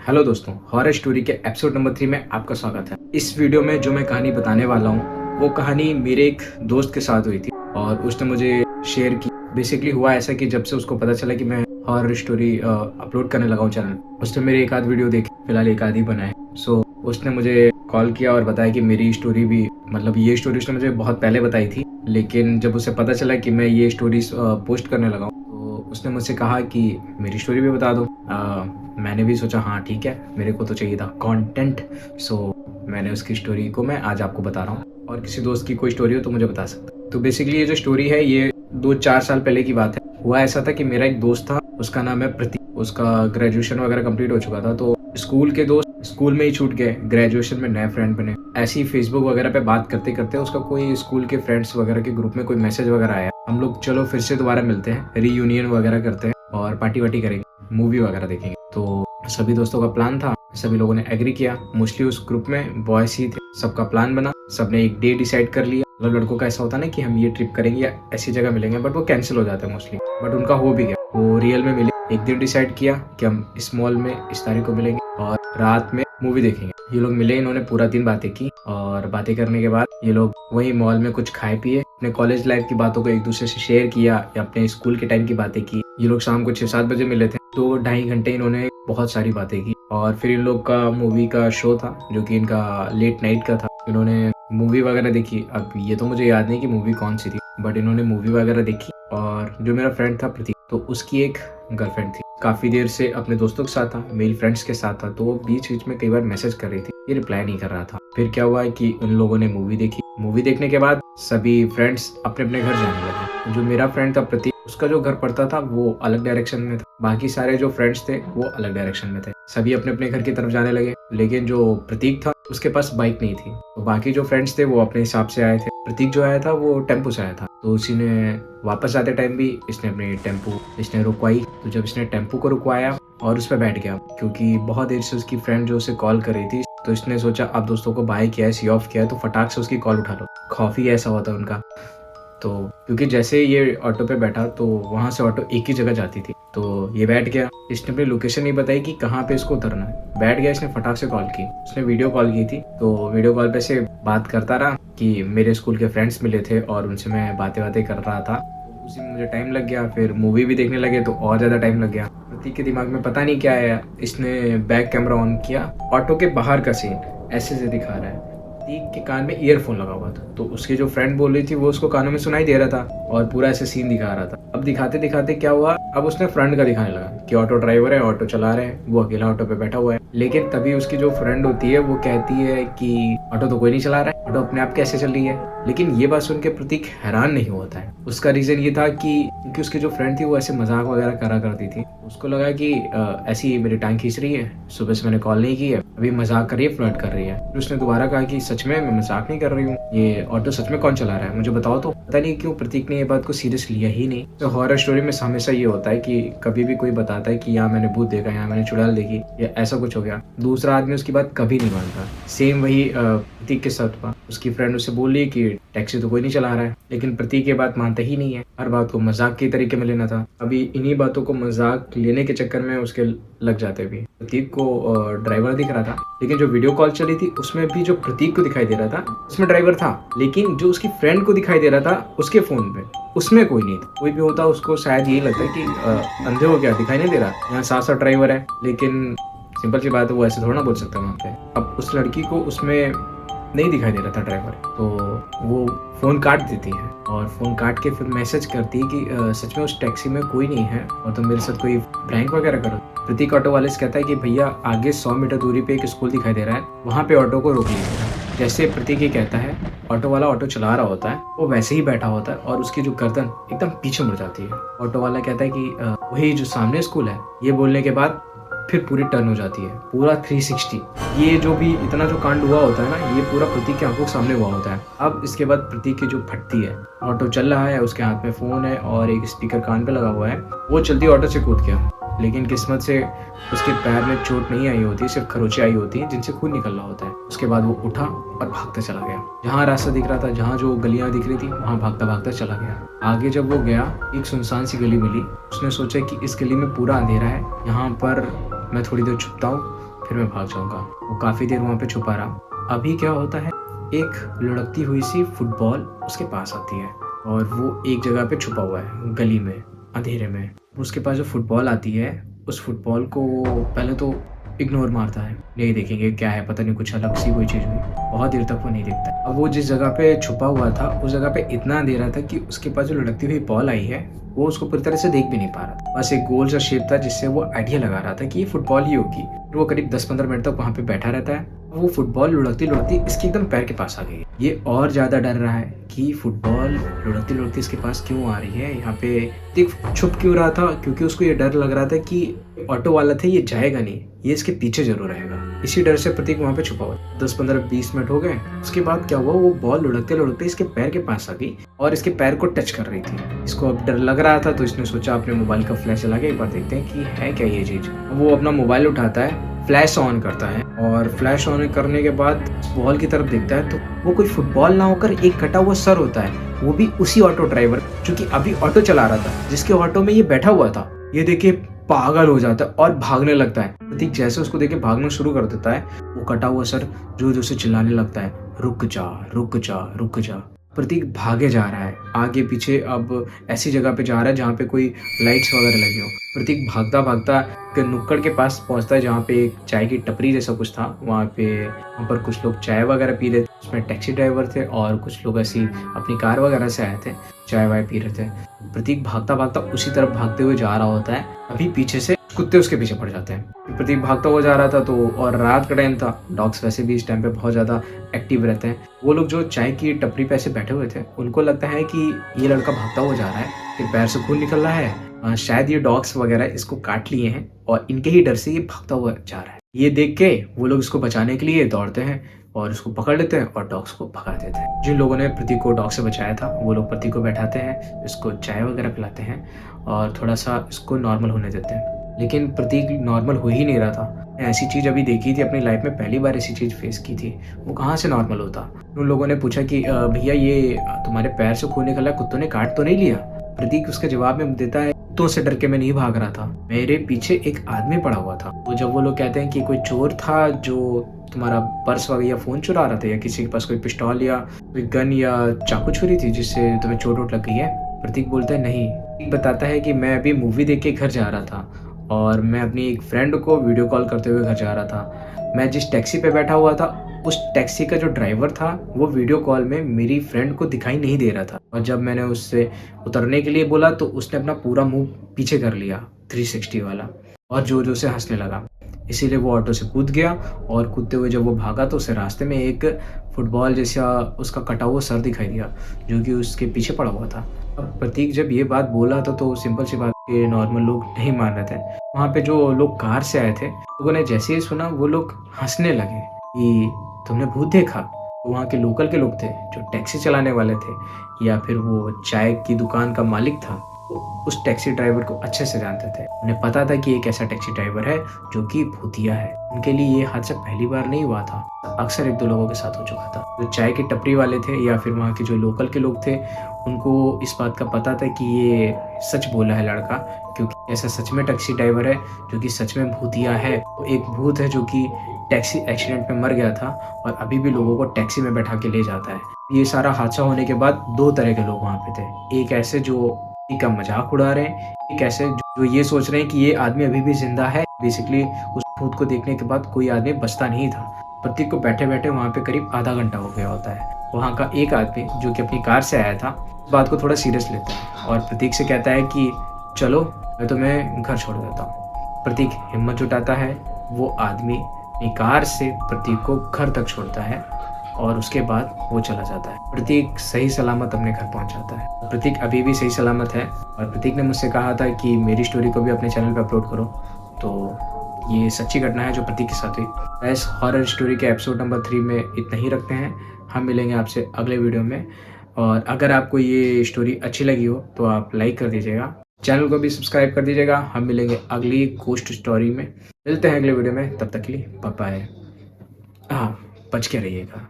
Hello दोस्तों, horror story के episode number 3 में आपका स्वागत है। इस वीडियो में जो मैं कहानी बताने वाला हूँ वो कहानी मेरे एक दोस्त के साथ हुई थी और उसने मुझे शेयर की। बेसिकली हुआ ऐसा कि जब से उसको पता चला कि मैं हॉरर स्टोरी अपलोड करने लगा हूँ चैनल, उसने मेरे एक आध वीडियो देखी, फिलहाल एक आध ही बनाए। सो उसने मुझे कॉल किया और बताया कि मेरी स्टोरी भी, मतलब ये स्टोरी उसने मुझे बहुत पहले बताई थी, लेकिन जब उसे पता चला कि मैं ये स्टोरीज पोस्ट करने लगा हूँ तो उसने मुझसे कहा कि मेरी स्टोरी भी बता दो। मैंने भी सोचा हाँ ठीक है, मेरे को तो चाहिए था कंटेंट। सो मैंने उसकी स्टोरी को मैं आज आपको बता रहा हूँ, और किसी दोस्त की कोई स्टोरी हो तो मुझे बता सकते। तो बेसिकली ये जो स्टोरी है ये 2-4 साल पहले की बात है। हुआ ऐसा था कि मेरा एक दोस्त था, उसका नाम है प्रतीक। उसका ग्रेजुएशन वगैरह कंप्लीट हो चुका था, तो स्कूल के दोस्त स्कूल में ही छूट गए, ग्रेजुएशन में नए फ्रेंड बने। ऐसे ही फेसबुक वगैरह पे बात करते करते उसका कोई स्कूल के फ्रेंड्स वगैरह के ग्रुप में कोई मैसेज वगैरह आया, हम लोग चलो फिर से दोबारा मिलते हैं, रीयूनियन वगैरह करते हैं और पार्टी वार्टी करेंगे, मूवी वगैरह देखेंगे। तो सभी दोस्तों का प्लान था, सभी लोगों ने एग्री किया। मोस्टली उस ग्रुप में बॉयज ही थे, सबका प्लान बना, सबने एक डे डिसाइड कर लिया। मतलब लड़कों का ऐसा होता है ना कि हम ये ट्रिप करेंगे या ऐसी जगह मिलेंगे, बट वो कैंसिल हो जाता है मोस्टली, बट उनका हो भी गया, वो रियल में मिले। एक दिन डिसाइड किया कि हम इस मॉल में इस तारीख को मिलेंगे और रात में मूवी देखेंगे। ये लोग मिले, इन्होंने पूरा दिन बातें की और बातें करने के बाद ये लोग वही मॉल में कुछ खाए पिए, अपने कॉलेज लाइफ की बातों को एक दूसरे से शेयर किया या अपने स्कूल के टाइम की बातें की। ये लोग शाम को 6-7 बजे मिले थे, 2-2.5 घंटे इन्होंने बहुत सारी बातें की। और फिर इन लोग का मूवी का शो था जो कि इनका लेट नाइट का था। इन्होंने मूवी वगैरह देखी। अब ये तो मुझे याद नहीं कि मूवी कौन सी थी, बट इन्होंने मूवी वगैरह देखी। और जो मेरा फ्रेंड था प्रतीक, तो उसकी एक गर्लफ्रेंड थी, काफी देर से अपने दोस्तों के साथ था, मेल फ्रेंड्स के साथ था, तो वो बीच बीच में कई बार मैसेज कर रही थी, ये रिप्लाई नहीं कर रहा था। फिर क्या हुआ कि उन लोगों ने मूवी देखी। मूवी देखने के बाद सभी फ्रेंड्स अपने अपने घर जाने लगे। जो मेरा फ्रेंड था प्रतीक, उसका जो घर पड़ता था वो अलग डायरेक्शन में था, बाकी सारे जो फ्रेंड्स थे वो अलग डायरेक्शन में थे। सभी अपने अपने घर की तरफ जाने लगे, लेकिन जो प्रतीक था उसके पास बाइक नहीं थी, तो बाकी जो फ्रेंड्स थे वो अपने हिसाब से आए थे। प्रतीक जो आया था वो टेम्पो से आया था, तो उसी ने वापस आते टाइम भी इसने अपनी टेम्पो इसने रुकवाई। तो जब इसने टेम्पो को रुकवाया और उस पर बैठ गया, क्योंकि बहुत देर से उसकी फ्रेंड जो उसे कॉल कर रही थी, तो इसने सोचा अब दोस्तों को बाय किया है, सी ऑफ किया है, तो फटाक से उसकी कॉल उठा लो। खौफ ही ऐसा होता है उनका। तो क्योंकि जैसे ये ऑटो पे बैठा तो वहां से ऑटो एक ही जगह जाती थी, तो ये बैठ गया। इसने अपनी लोकेशन नहीं बताई कि कहाँ पे इसको उतरना है, बैठ गया। इसने फटाक से कॉल की, उसने वीडियो कॉल की थी, तो वीडियो कॉल पे से बात करता रहा कि मेरे स्कूल के फ्रेंड्स मिले थे और उनसे मैं बातें कर रहा था। उसी में मुझे टाइम लग गया, फिर मूवी भी देखने लगे तो और ज्यादा टाइम लग गया। प्रतीक के दिमाग में पता नहीं क्या आया, इसने बैक कैमरा ऑन किया, ऑटो के बाहर का सीन ऐसे से दिखा रहा है। प्रतीक के कान में ईयरफोन लगा हुआ था, तो उसकी जो फ्रेंड बोल रही थी वो उसको कानों में सुनाई दे रहा था और पूरा ऐसे सीन दिखा रहा था। अब दिखाते दिखाते क्या हुआ, अब उसने फ्रंट का दिखाने लगा कि ऑटो ड्राइवर है, ऑटो चला रहे हैं, वो अकेला ऑटो पे बैठा हुआ है। लेकिन तभी उसकी जो फ्रेंड होती है वो कहती है कि ऑटो तो कोई नहीं चला रहा है, ऑटो अपने आप कैसे चल रही है। लेकिन ये बात सुन के प्रतीक हैरान नहीं होता है। उसका रीजन ये था कि क्योंकि उसकी जो फ्रेंड थी वो ऐसे मजाक वगैरह करा करती थी, उसको लगा कि ऐसी मेरी टांग खींच रही है, सुबह से मैंने कॉल नहीं की है, अभी मजाक कर रही है, फ्लर्ट कर रही है। फिर उसने दोबारा कहा कि सच में मैं मजाक नहीं कर रही हूँ, ये ऑटो सच में कौन चला रहा है, मुझे बताओ। तो पता नहीं क्यों प्रतीक ने ये बात को सीरियस लिया ही नहीं। तो हॉरर स्टोरी में हमेशा ये होता है कि कभी भी कोई बताता है कि यहाँ मैंने भूत देखा, यहाँ मैंने चुड़ैल देखी, या ऐसा कुछ हो गया, दूसरा आदमी उसकी बात कभी नहीं मानता। सेम वही प्रतीक के साथ हुआ। उसकी फ्रेंड उससे बोल रही कि टैक्सी तो कोई नहीं चला रहा है, लेकिन प्रतीक ये बात मानता ही नहीं है, हर बात को मजाक के तरीके में लेना था। अभी इन्हीं बातों को मजाक लेने के चक्कर में उसके लग जाते भी। प्रतीक को ड्राइवर दिख रहा था, लेकिन जो वीडियो कॉल चली थी उसमें भी जो प्रतीक को दिखाई दे रहा था उसमें ड्राइवर था, लेकिन जो उसकी फ्रेंड को दिखाई दे रहा था उसके फोन पे उसमें कोई नहीं था। कोई भी होता उसको शायद यही लगता है कि अंधे हो गया, दिखाई नहीं दे रहा, यहाँ साथ साथ ड्राइवर है। लेकिन सिंपल सी बात है, वो ऐसे थोड़ा ना बोल सकता वहाँ पे। अब उस लड़की को उसमें नहीं दिखाई दे रहा था ड्राइवर, तो वो फोन काट देती है और फोन काट के फिर मैसेज करती है कि सच में उस टैक्सी में कोई नहीं है और तुम मेरे साथ कोई प्रैंक वगैरह करो। प्रतीक ऑटो वाले से कहता है कि भैया आगे 100 मीटर दूरी पे एक स्कूल दिखाई दे रहा है, वहाँ पे ऑटो को रोक लीजिए। जैसे प्रतीक ये कहता है, ऑटो वाला ऑटो चला रहा होता है, वो वैसे ही बैठा होता है और उसकी जो गर्दन एकदम पीछे मुड़ जाती है। ऑटो वाला कहता है कि वही जो सामने स्कूल है। ये बोलने के बाद फिर पूरी टर्न हो जाती है, पूरा 360। ये जो भी इतना जो कांड हुआ होता है ना, ये पूरा प्रतीक के आंखों के सामने हुआ होता है। अब इसके बाद प्रतीक की जो फटती है, ऑटो चल रहा है, उसके हाथ में फोन है और एक स्पीकर कान पे लगा हुआ है, वो चलती ऑटो से कूद गया। लेकिन किस्मत से उसके पैर में चोट नहीं आई होती, सिर्फ खरोंचे आई होती है जिनसे खून निकल रहा होता है। उसके बाद वो उठा और भागता चला गया। जहाँ रास्ता दिख रहा था, जहाँ जो गलियां दिख रही थी, वहाँ भागता भागता चला गया। आगे जब वो गया, एक सुनसान सी गली मिली। उसने सोचा कि इस गली में पूरा अंधेरा है, यहाँ पर मैं थोड़ी देर छुपता हूँ, फिर मैं भाग जाऊँगा। वो काफ़ी देर वहाँ पे छुपा रहा। अभी क्या होता है, एक लुढ़कती हुई सी फुटबॉल उसके पास आती है और वो एक जगह पे छुपा हुआ है गली में, अंधेरे में। उसके पास जो फुटबॉल आती है, उस फुटबॉल को वो पहले तो इग्नोर मारता है, नहीं देखेंगे क्या है, पता नहीं कुछ अलग सी कोई चीज़ हुई। बहुत देर तक वो नहीं देखता है। अब वो जिस जगह पे छुपा हुआ था, उस जगह पे इतना अंधेरा था कि उसके पास जो लुढ़कती हुई बॉल आई है, वो उसको पूरी तरह से देख भी नहीं पा रहा था। बस एक गोल सा शेप था जिससे वो आइडिया लगा रहा था कि ये फुटबॉल ही होगी। फिर वो करीब 10-15 मिनट तक वहाँ पे बैठा रहता है। वो फुटबॉल लुढ़कती-लुढ़कती इसके एकदम पैर के पास आ गई। ये और ज़्यादा डर रहा है कि फुटबॉल लुढ़कती-लुढ़कती इसके पास क्यों आ रही है, यहाँ पे प्रतीक छुप क्यों रहा था, क्योंकि उसको ये डर लग रहा था कि ऑटो वाला था, ये जाएगा नहीं, ये इसके पीछे ज़रूर आएगा। इसी डर से प्रतीक वहाँ पे छुपा हुआ। 10-15-20 मिनट हो गए। उसके बाद क्या हुआ, वो बॉल लुढ़कते-लुढ़कते इसके पैर के पास आ गई और इसके पैर को टच कर रही थी। इसको अब डर लग रहा था तो इसने सोचा अपने मोबाइल का फ्लैश जला के एक बार देखते हैं कि है क्या ये चीज़। वो अपना मोबाइल उठाता है, फ्लैश ऑन करता है और फ्लैश ऑन करने के बाद बॉल की तरफ देखता है तो वो कोई फुटबॉल ना होकर एक कटा हुआ सर होता है, वो भी उसी ऑटो ड्राइवर जो कि अभी ऑटो चला रहा था, जिसके ऑटो में ये बैठा हुआ था। ये देखे पागल हो जाता है और भागने लगता है। प्रतीक जैसे उसको देखे भागना शुरू कर देता है, वो कटा हुआ सर जोर जोर से चिल्लाने लगता है, रुक जा रुक जा रुक जा। प्रतीक भागे जा रहा है आगे पीछे, अब ऐसी जगह पे जा रहा है जहाँ पे कोई लाइट्स वगैरह लगी हो। प्रतीक भागता भागता नुक्कड़ के पास पहुँचता है जहाँ पे एक चाय की टपरी जैसा कुछ था। वहाँ पर कुछ लोग चाय वगैरह पी रहे थे, उसमें टैक्सी ड्राइवर थे और कुछ लोग ऐसी अपनी कार वगैरह से आए थे, चाय वाय पी रहे थे। प्रतीक भागता भागता उसी तरफ भागते हुए जा रहा होता है, अभी पीछे से कुत्ते उसके पीछे पड़ जाते हैं। प्रतीक भागता हुआ जा रहा था तो, और रात का टाइम था, डॉग्स वैसे भी इस टाइम पे बहुत ज़्यादा एक्टिव रहते हैं। वो लोग जो चाय की टपरी पे ऐसे बैठे हुए थे, उनको लगता है कि ये लड़का भागता हुआ जा रहा है, फिर पैर से खून निकल रहा है, शायद ये डॉग्स वगैरह इसको काट लिए हैं और इनके ही डर से ये भागता हुआ जा रहा है। ये देख के वो लोग इसको बचाने के लिए दौड़ते हैं और इसको पकड़ लेते हैं और डॉग्स को भगा देते हैं। जिन लोगों ने प्रतीक को डॉग से बचाया था, वो लोग प्रतीक को बैठाते हैं, इसको चाय वगैरह पिलाते हैं और थोड़ा सा इसको नॉर्मल होने देते हैं। लेकिन प्रतीक नॉर्मल हो ही नहीं रहा था। ऐसी चीज़ अभी देखी थी अपनी लाइफ में, पहली बार ऐसी चीज़ फेस की थी। वो कहाँ से नॉर्मल होता। उन लोगों ने पूछा कि भैया ये तुम्हारे पैर से खून निकला, कुत्तों ने काट तो नहीं लिया? प्रतीक उसके जवाब में देता है, कुत्तों से डर के मैं नहीं भाग रहा था, मेरे पीछे एक आदमी पड़ा हुआ था। तो जब वो लोग कहते हैं कि कोई चोर था जो तुम्हारा पर्स वगैरह या फ़ोन चुरा रहा था, या किसी के पास कोई पिस्तौल या कोई गन या चाकू छुरी थी जिससे तुम्हें चोट वोट लग गई है, प्रतीक बोलता है नहीं। प्रतीक बताता है कि मैं अभी मूवी देख के घर जा रहा था और मैं अपनी एक फ्रेंड को वीडियो कॉल करते हुए घर जा रहा था। मैं जिस टैक्सी पे बैठा हुआ था, उस टैक्सी का जो ड्राइवर था वो वीडियो कॉल में मेरी फ्रेंड को दिखाई नहीं दे रहा था, और जब मैंने उससे उतरने के लिए बोला तो उसने अपना पूरा मुंह पीछे कर लिया 360 वाला और जोर जोर से हंसने लगा। इसीलिए वो ऑटो से कूद गया और कूदते हुए जब वो भागा तो उसे रास्ते में एक फुटबॉल जैसा उसका कटा हुआ सर दिखाई दिया जो कि उसके पीछे पड़ा हुआ था। अब प्रतीक जब ये बात बोला तो सिंपल सी बात के नॉर्मल लोग नहीं मान रहे थे। वहाँ पे जो लोग कार से आए थे, लोगों ने जैसे ही सुना वो लोग हंसने लगे कि तुमने भूत देखा। तो वहाँ के लोकल के लोग थे जो टैक्सी चलाने वाले थे या फिर वो चाय की दुकान का मालिक था, उस टैक्सी ड्राइवर को अच्छे से जानते थे। उन्हें पता था कि एक ऐसा टैक्सी ड्राइवर है जो कि भूतिया है। उनके लिए ये हादसा पहली बार नहीं हुआ था, अक्सर 1-2 लोगों के साथ हो चुका था। जो चाय की टपरी वाले थे या फिर वहाँ के जो लोकल के लोग थे, उनको इस बात का पता था कि ये सच बोला है लड़का, क्योंकि ऐसा सच में टैक्सी ड्राइवर है जो कि सच में भूतिया है। वो एक भूत है जो कि टैक्सी एक्सीडेंट में मर गया था और अभी भी लोगों को टैक्सी में बैठा के ले जाता है। ये सारा हादसा होने के बाद 2 तरह के लोग वहाँ पे थे। एक ऐसे जो का मजाक उड़ा रहे हैं, एक ऐसे जो ये सोच रहे हैं कि ये आदमी अभी भी जिंदा है। बेसिकली उस भूत को देखने के बाद कोई आदमी बचता नहीं था। प्रतीक को बैठे बैठे वहाँ पे करीब आधा घंटा हो गया होता है। वहाँ का एक आदमी जो कि अपनी कार से आया था, इस बात को थोड़ा सीरियस लेता है और प्रतीक से कहता है कि चलो मैं तुम्हें घर छोड़ देता हूँ। प्रतीक हिम्मत जुटाता है, वो आदमी अपनी कार से प्रतीक को घर तक छोड़ता है और उसके बाद वो चला जाता है। प्रतीक सही सलामत अपने घर पहुंच जाता है। प्रतीक अभी भी सही सलामत है और प्रतीक ने मुझसे कहा था कि मेरी स्टोरी को भी अपने चैनल पे अपलोड करो। तो ये सच्ची घटना है जो प्रतीक के साथ हुई। इस हॉरर स्टोरी के एपिसोड नंबर 3 में इतना ही रखते हैं। हम मिलेंगे आपसे अगले वीडियो में, और अगर आपको ये स्टोरी अच्छी लगी हो तो आप लाइक कर दीजिएगा, चैनल को भी सब्सक्राइब कर दीजिएगा। हम मिलेंगे अगली घोस्ट स्टोरी में, मिलते हैं अगले वीडियो में। तब तक के लिए बाय बाय। हाँ, बच के रहिएगा।